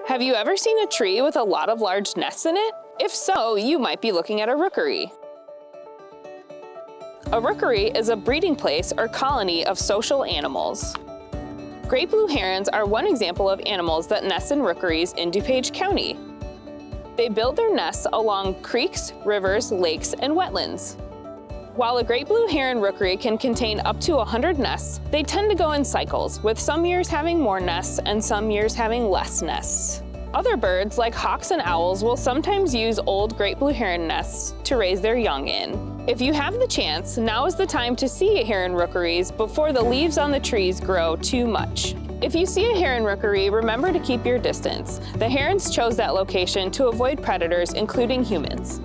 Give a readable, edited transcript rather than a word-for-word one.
Have you ever seen a tree with a lot of large nests in it? If so, you might be looking at a rookery. A rookery is a breeding place or colony of social animals. Great blue herons are one example of animals that nest in rookeries in DuPage County. They build their nests along creeks, rivers, lakes, and wetlands. While a great blue heron rookery can contain up to 100 nests, they tend to go in cycles, with some years having more nests and some years having less nests. Other birds, like hawks and owls, will sometimes use old great blue heron nests to raise their young in. If you have the chance, now is the time to see heron rookeries before the leaves on the trees grow too much. If you see a heron rookery, remember to keep your distance. The herons chose that location to avoid predators, including humans.